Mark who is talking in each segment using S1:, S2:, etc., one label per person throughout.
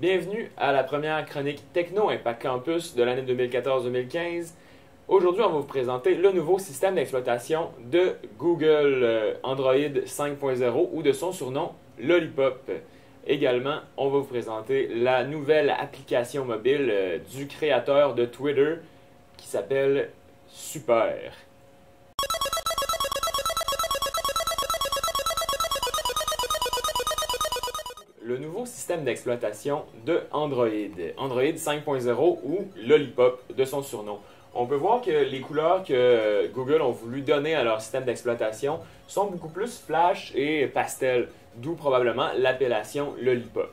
S1: Bienvenue à la première chronique Techno Impact Campus de l'année 2014-2015. Aujourd'hui, on va vous présenter le nouveau système d'exploitation de Google Android 5.0 ou de son surnom Lollipop. Également, on va vous présenter la nouvelle application mobile du créateur de Twitter qui s'appelle Super. Le nouveau système d'exploitation de Android 5.0 ou Lollipop de son surnom. On peut voir que les couleurs que Google ont voulu donner à leur système d'exploitation sont beaucoup plus flash et pastel, d'où probablement l'appellation Lollipop.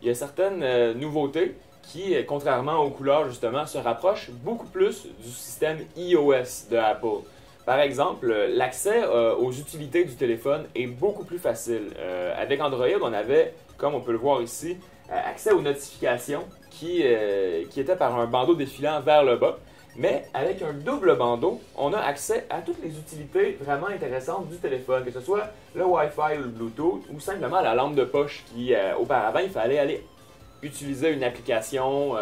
S1: Il y a certaines nouveautés qui, contrairement aux couleurs justement, se rapprochent beaucoup plus du système iOS de Apple. Par exemple, l'accès aux utilités du téléphone est beaucoup plus facile. Avec Android, on avait, comme on peut le voir ici, accès aux notifications qui étaient par un bandeau défilant vers le bas. Mais avec un double bandeau, on a accès à toutes les utilités vraiment intéressantes du téléphone, que ce soit le Wi-Fi ou le Bluetooth, ou simplement la lampe de poche qui, auparavant, il fallait aller utiliser une application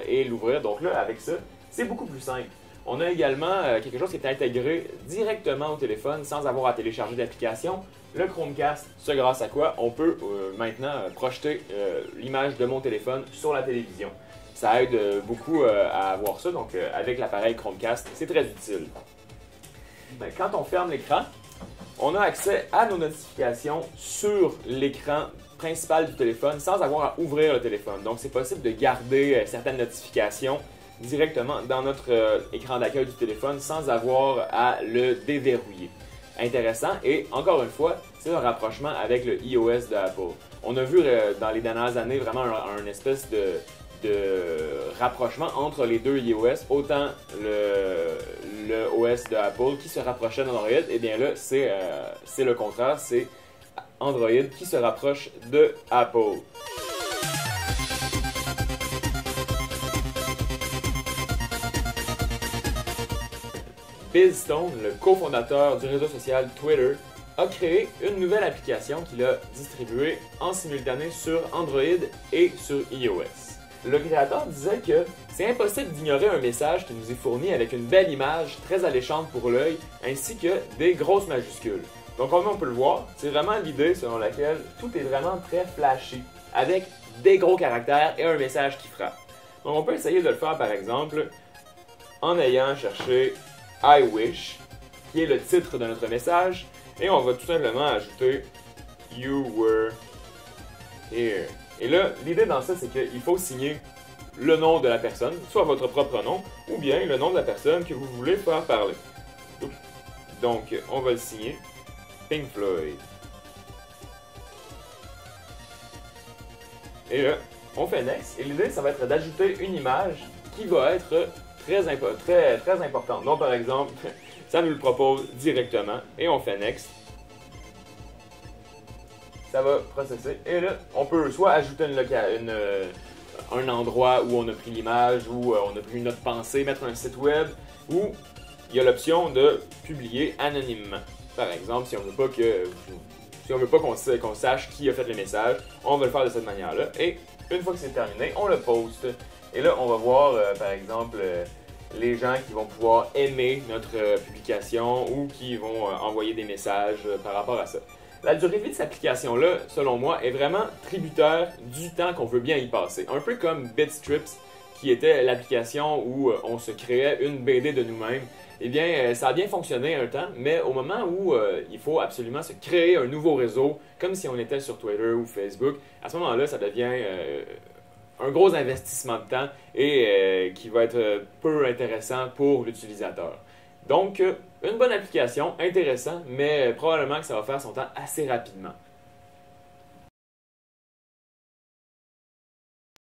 S1: et l'ouvrir. Donc là, avec ça, c'est beaucoup plus simple. On a également quelque chose qui est intégré directement au téléphone sans avoir à télécharger d'application, le Chromecast, ce grâce à quoi on peut maintenant projeter l'image de mon téléphone sur la télévision. Ça aide beaucoup à avoir ça, donc avec l'appareil Chromecast, c'est très utile. Quand on ferme l'écran, on a accès à nos notifications sur l'écran principal du téléphone sans avoir à ouvrir le téléphone. Donc c'est possible de garder certaines notifications directement dans notre écran d'accueil du téléphone sans avoir à le déverrouiller. Intéressant, et encore une fois, c'est un rapprochement avec le iOS de Apple. On a vu dans les dernières années vraiment un espèce de rapprochement entre les deux iOS, autant le OS de Apple qui se rapprochait d'Android, et bien là, c'est le contraire, c'est Android qui se rapproche de Apple. Bill Stone, le cofondateur du réseau social Twitter, a créé une nouvelle application qu'il a distribuée en simultané sur Android et sur iOS. Le créateur disait que c'est impossible d'ignorer un message qui nous est fourni avec une belle image très alléchante pour l'œil, ainsi que des grosses majuscules. Donc comme on peut le voir, c'est vraiment l'idée selon laquelle tout est vraiment très flashy, avec des gros caractères et un message qui frappe. Donc on peut essayer de le faire par exemple en ayant cherché I wish, qui est le titre de notre message, et on va tout simplement ajouter You were here. Et là, l'idée dans ça, c'est qu'il faut signer le nom de la personne, soit votre propre nom, ou bien le nom de la personne que vous voulez faire parler. Donc, on va le signer Pink Floyd. Et là, on fait Next, et l'idée, ça va être d'ajouter une image qui va être très importante. Donc, par exemple, ça nous le propose directement, et on fait Next. Ça va processer. Et là, on peut soit ajouter un endroit où on a pris l'image, où on a pris notre pensée, mettre un site web, ou il y a l'option de publier anonymement. Par exemple, si on veut pas qu'on sache qui a fait le message, on va le faire de cette manière-là. Et une fois que c'est terminé, on le poste. Et là, on va voir, par exemple, les gens qui vont pouvoir aimer notre publication ou qui vont envoyer des messages par rapport à ça. La durée de vie de cette application-là, selon moi, est vraiment tributaire du temps qu'on veut bien y passer. Un peu comme Bitstrips, qui était l'application où on se créait une BD de nous-mêmes. Eh bien, ça a bien fonctionné un temps, mais au moment où il faut absolument se créer un nouveau réseau, comme si on était sur Twitter ou Facebook, à ce moment-là, ça devient un gros investissement de temps et qui va être peu intéressant pour l'utilisateur. Donc, une bonne application, intéressant, mais probablement que ça va faire son temps assez rapidement.